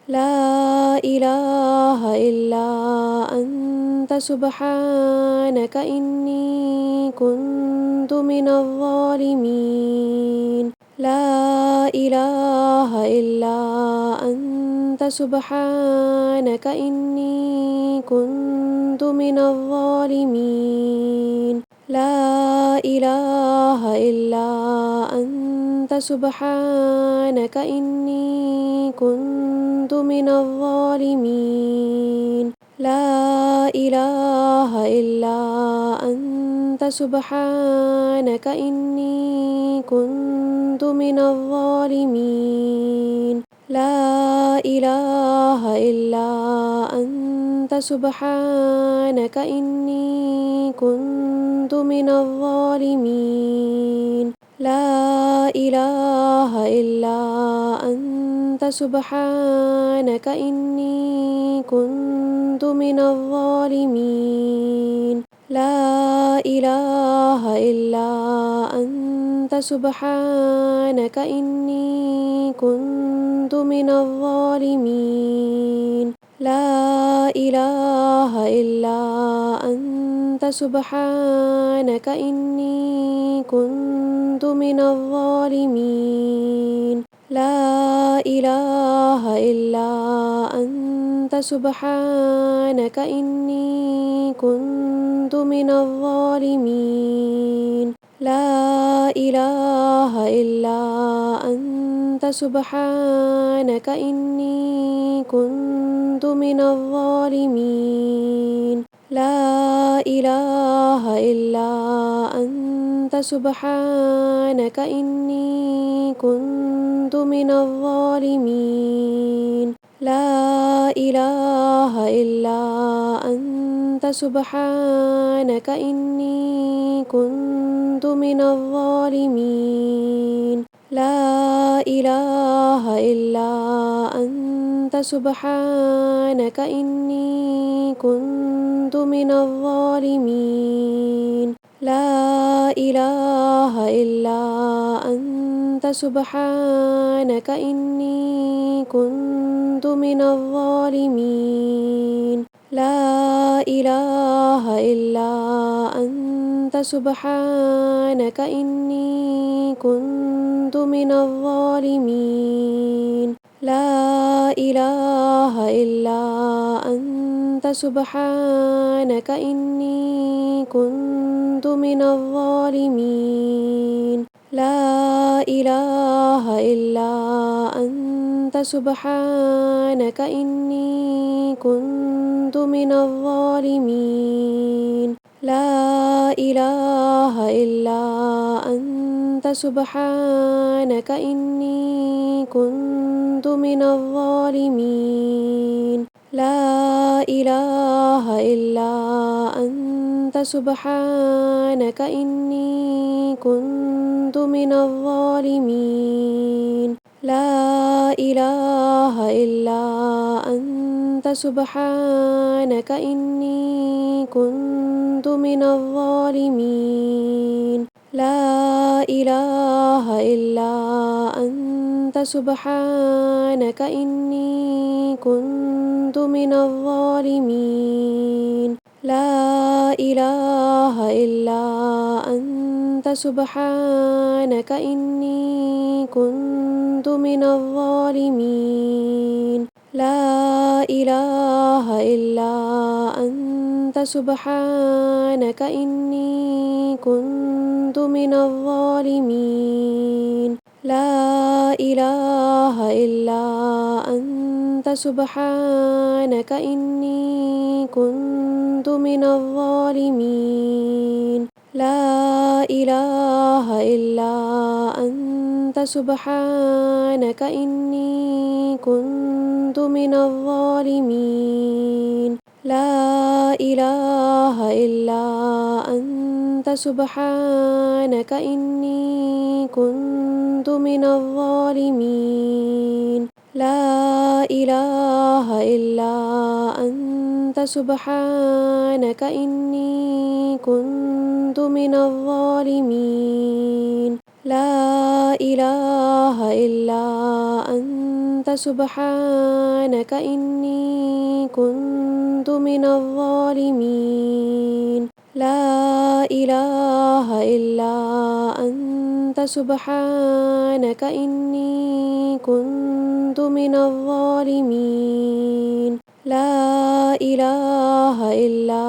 لا إله إلا أنت سبحانك إني كنت من الظالمين. لا إله إلا أنت سبحانك إني كنت من الظالمين. لا إله إلا أنت سبحانك إني كنت من الظالمين. لا إله إلا أنت سبحانك إني كنت من الظالمين. لا إله إلا أنت سبحانك إني كنت من الظالمين. لا إله إلا أنت سبحانك إني كنت من الظالمين. لا إله إلا أنت سبحانك إني كنت من الظالمين. لا إله إلا أنت سبحانك إني كنت من الظالمين. لا إله إلا أنت سبحانك إني كنت من الظالمين. لا إله إلا أنت سبحانك إني كنت من الظالمين. لا إله إلا أنت سبحانك إني كنت من الظالمين. لا إله إلا أنت سبحانك إني كنت من الظالمين. لا إله إلا أنت سبحانك إني كنت من الظالمين. لا إله إلا أنت سبحانك إني كنت من الظالمين. لا إله إلا أنت سبحانك إني كنت من الظالمين. لا إله إلا أنت سبحانك إني كنت من الظالمين. لا إله إلا أنت سبحانك إني كنت من الظالمين. لا إله إلا أنت سبحانك إني كنت من الظالمين. لا إله إلا أنت سبحانك إني كنت من الظالمين. لا إله إلا أنت سبحانك إني كنت من الظالمين. لا إله إلا أنت سبحانك إني كنت من الظالمين. لا إله إلا أنت سبحانك إني كنت من الظالمين. لا إله إلا أنت سبحانك إني كنت من الظالمين. لا إله إلا أنت سبحانك إني كنت من الظالمين. لا إله إلا أنت سبحانك إني كنت من الظالمين. لا إله إلا أنت سبحانك إني كنت من الظالمين. لا إله إلا أنت سبحانك إني كنت من الظالمين. لا إله إلا أنت أنت سبحانك إني كنت من الظالمين لا إله إلا أنت سبحانك إني كنت من الظالمين لا إله إلا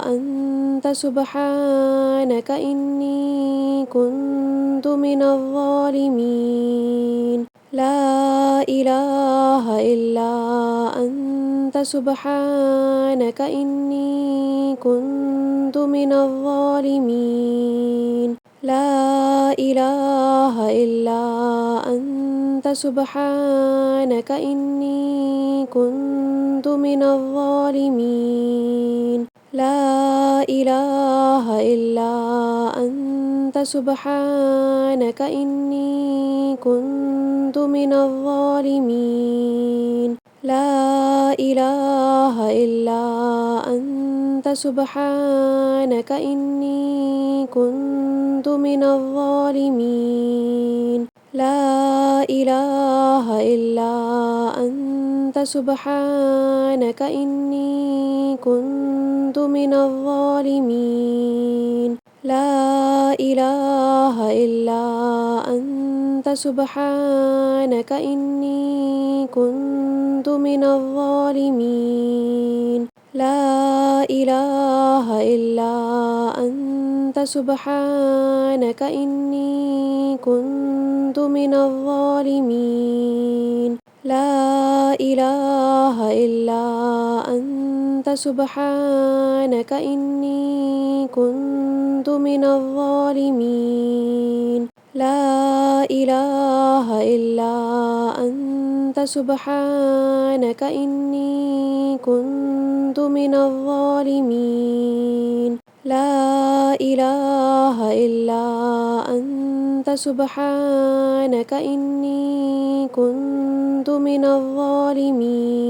أنت سبحانك إني كنت من الظالمين لا إله إلا أنت سبحانك إني كنت من الظالمين لا إله إلا أنت سبحانك إني كنت من الظالمين لا إله إلا أنت سبحانك إني كنت من الظالمين لا إله إلا أنت سبحانك إني كنت من الظالمين لا إله إلا أنت سبحانك إني كنت من الظالمين لا إله إلا أنت سبحانك إني كنت من الظالمين لا إله إلا أنت سبحانك إني كنت من الظالمين لا إله إلا أنت سبحانك إني كنت من الظالمين لا إله إلا أنت سبحانك إني كنت من الظالمين لا إله إلا أنت سبحانك إني كنت من الظالمين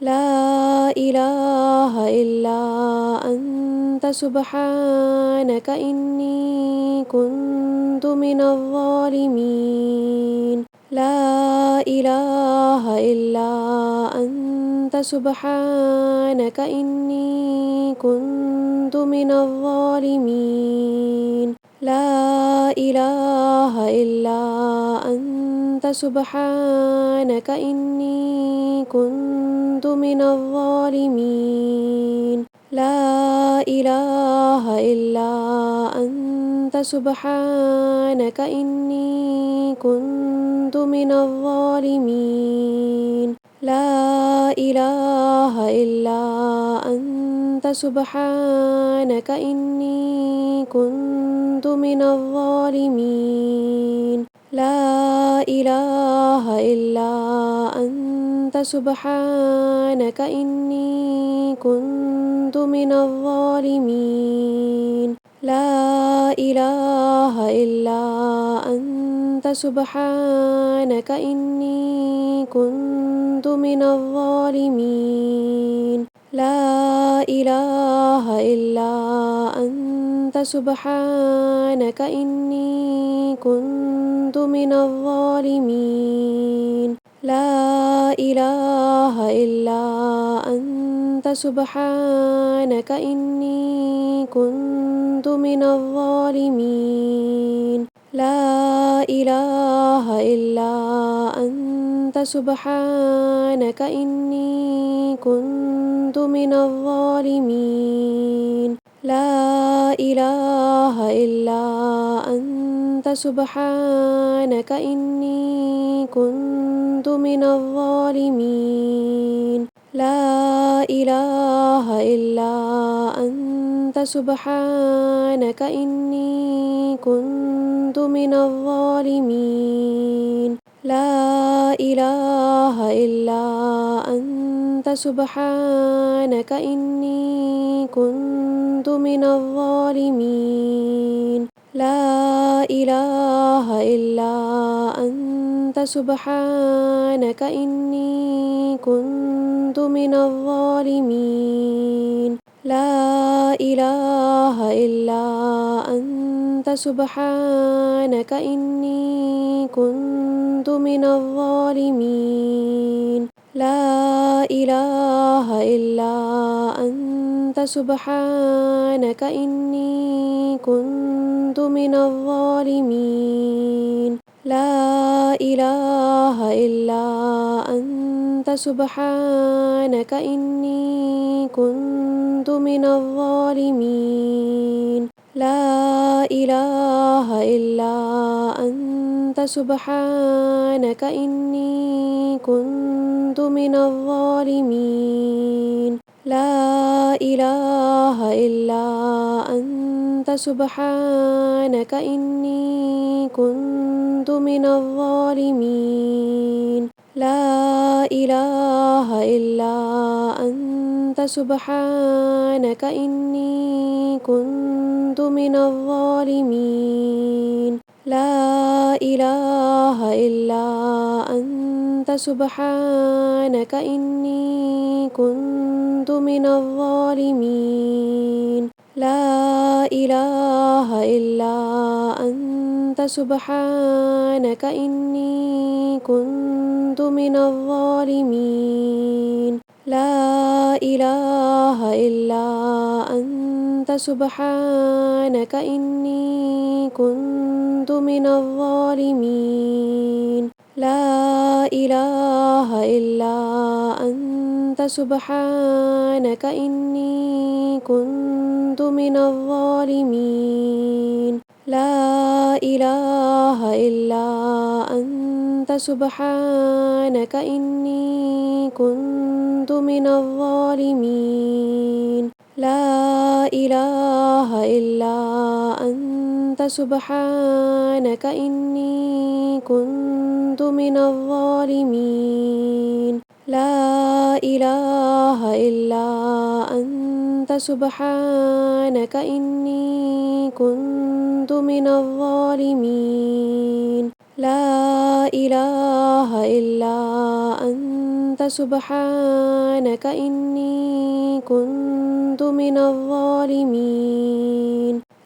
لا إله إلا أنت سبحانك إني كنت من الظالمين لا إله إلا أنت سبحانك إني كنت من الظالمين لا إله إلا أنت سبحانك إني كنت من الظالمين لا إله إلا أنت سبحانك إني كنت من الظالمين لا إله إلا أنت سبحانك إني كنت من الظالمين لا إله إلا أنت سبحانك إني كنت من الظالمين لا إله إلا أنت سبحانك إني كنت من الظالمين لا إله إلا أنت سبحانك إني كنت من الظالمين لا إله إلا أنت سبحانك إني كنت من الظالمين لا إله إلا أنت سبحانك إني كنت من الظالمين لا إله إلا أنت سبحانك إني كنت من الظالمين لا إله إلا أنت سبحانك إني كنت من الظالمين لا إله إلا أنت سبحانك إني كنت من الظالمين لا إله إلا أنت سبحانك إني كنت من الظالمين لا إله إلا أنت أنت سبحانك إني كنت من الظالمين لا إله إلا أنت سبحانك إني كنت من الظالمين لا إله إلا أنت سبحانك إني كنت من الظالمين لا إله إلا أنت سبحانك إني كنت من الظالمين لا إله إلا أنت سبحانك إني كنت من الظالمين لا إله إلا أنت سبحانك إني كنت من الظالمين لا إله إلا أنت سبحانك إني كنت من الظالمين لا إله إلا أنت سبحانك إني كنت من الظالمين لا إله إلا أنت سبحانك إني كنت من الظالمين لا إله إلا أنت سبحانك إني كنت من الظالمين لا إله إلا أنت سبحانك إني كنت من الظالمين لا إله إلا أنت سبحانك إني كنت من الظالمين لا إله إلا أنت سبحانك إني كنت من الظالمين لا إله إلا أنت سبحانك إني كنت من الظالمين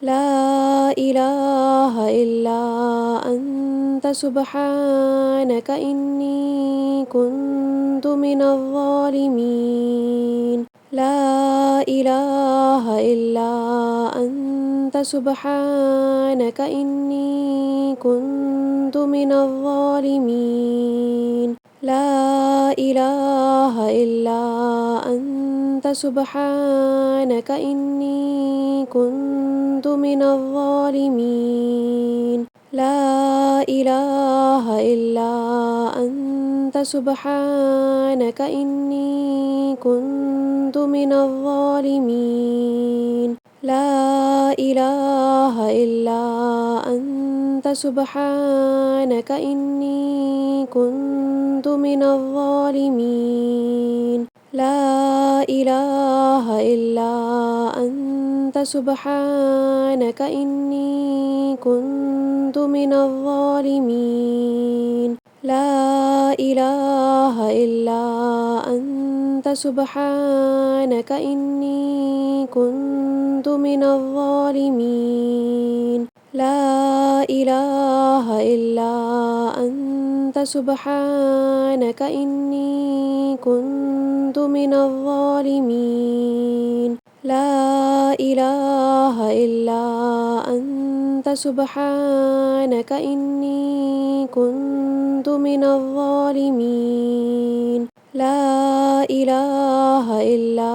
لا إله إلا أنت سبحانك إني كنت من الظالمين لا إله إلا أنت سبحانك إني كنت من الظالمين لا إله إلا أنت سبحانك إني كنت من الظالمين لا إله إلا أنت سبحانك إني كنت من الظالمين لا إله إلا أنت سبحانك إني كنت من الظالمين لا إله إلا أنت سبحانك إني كنت من الظالمين لا إله إلا أنت سبحانك إني كنت من الظالمين لا إله إلا أنت سبحانك إني كنت من الظالمين لا إله إلا أنت سبحانك إني كنت من الظالمين لا إله إلا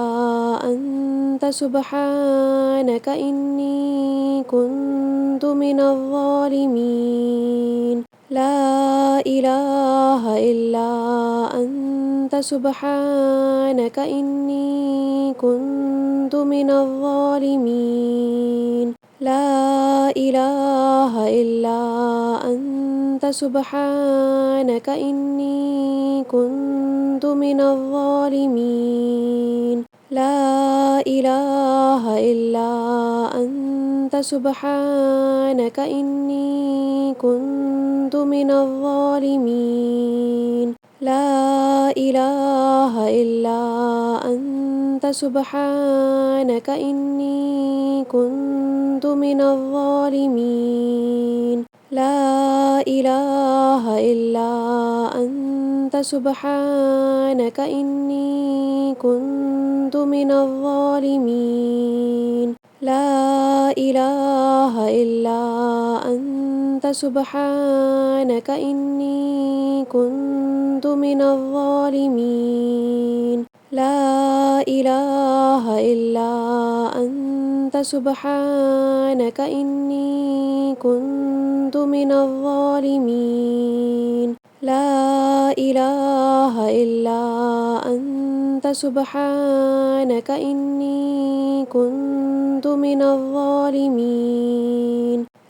أنت سبحانك إني كنت من الظالمين لا إله إلا أنت سبحانك إني كنت من الظالمين لا إله إلا أنت سبحانك إني كنت من الظالمين لا إله إلا أنت سبحانك إني كنت من الظالمين لا إله إلا أنت سبحانك إني كنت من الظالمين لا إله إلا أنت سبحانك إني كنت من الظالمين لا إله إلا أنت سبحانك إني كنت من الظالمين لا إله إلا أنت سبحانك إني كنت من الظالمين لا إله إلا أنت سبحانك إني كنت من الظالمين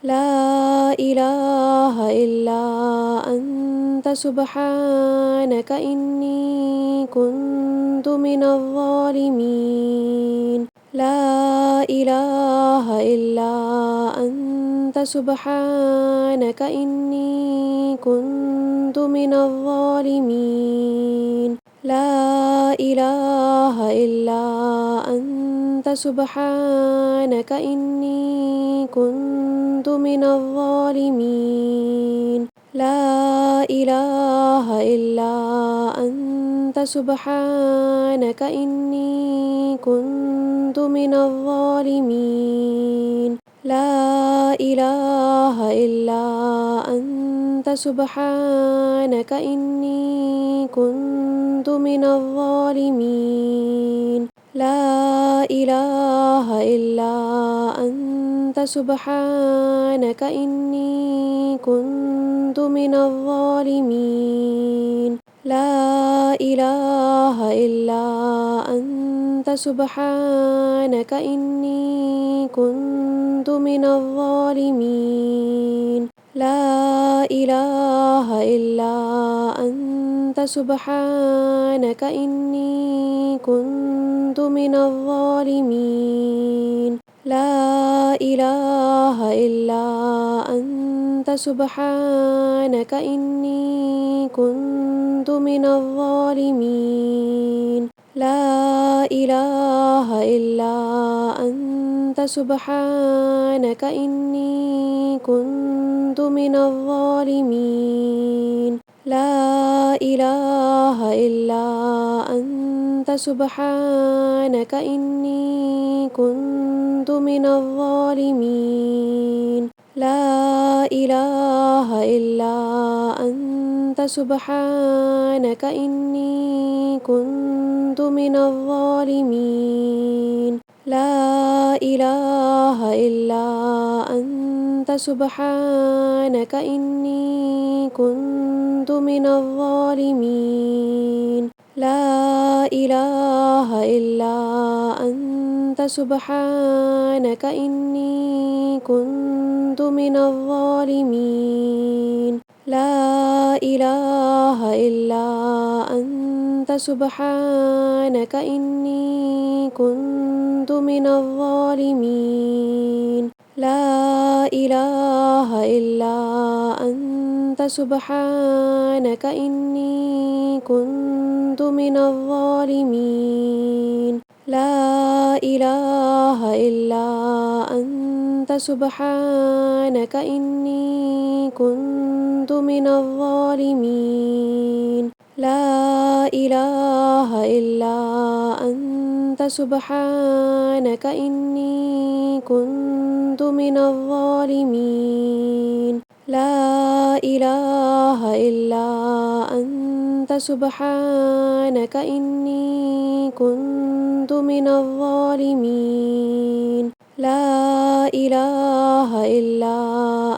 لا إله إلا أنت سبحانك إني كنت من الظالمين لا إله إلا أنت سبحانك إني كنت من الظالمين لا إله إلا أنت سبحانك إني كنت من الظالمين لا إله إلا أنت سبحانك إني كنت من الظالمين لا إله إلا أنت سبحانك إني كنت من الظالمين لا إله إلا أنت سبحانك إني كنت من الظالمين لا إله إلا أنت سبحانك إني كنت من الظالمين لا إله إلا أنت سبحانك إني كنت من الظالمين لا إله إلا أنت سبحانك إني كنت من الظالمين لا إله إلا أنت سبحانك إني كنت من الظالمين لا إله إلا أنت سبحانك إني كنت من الظالمين لا إله إلا أنت سبحانك إني كنت من الظالمين لا إله إلا أنت سبحانك إني كنت من الظالمين لا إله إلا أنت سبحانك إني كنت من الظالمين لا إله إلا أنت سبحانك إني كنت من الظالمين لا إله إلا أنت سبحانك إني كنت من الظالمين لا إله إلا أنت سبحانك إني كنت من الظالمين لا إله إلا أنت سبحانك إني كنت من الظالمين لا إله إلا أنت سبحانك إني كنت من الظالمين لا إله إلا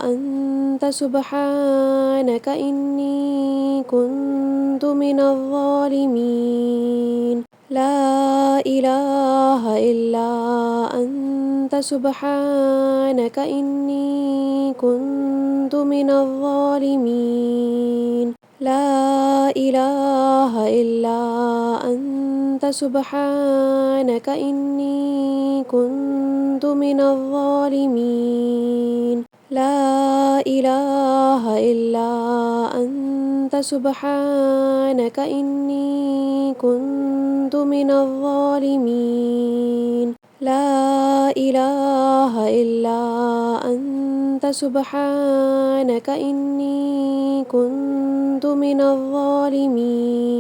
أنت سبحانك إني كنت من الظالمين لا إله إلا أنت سبحانك إني كنت من الظالمين لا إله إلا أنت سبحانك إني كنت من الظالمين لا إله إلا أنت أنت سبحانك إني كنت من الظالمين لا إله إلا أنت سبحانك إني كنت من الظالمين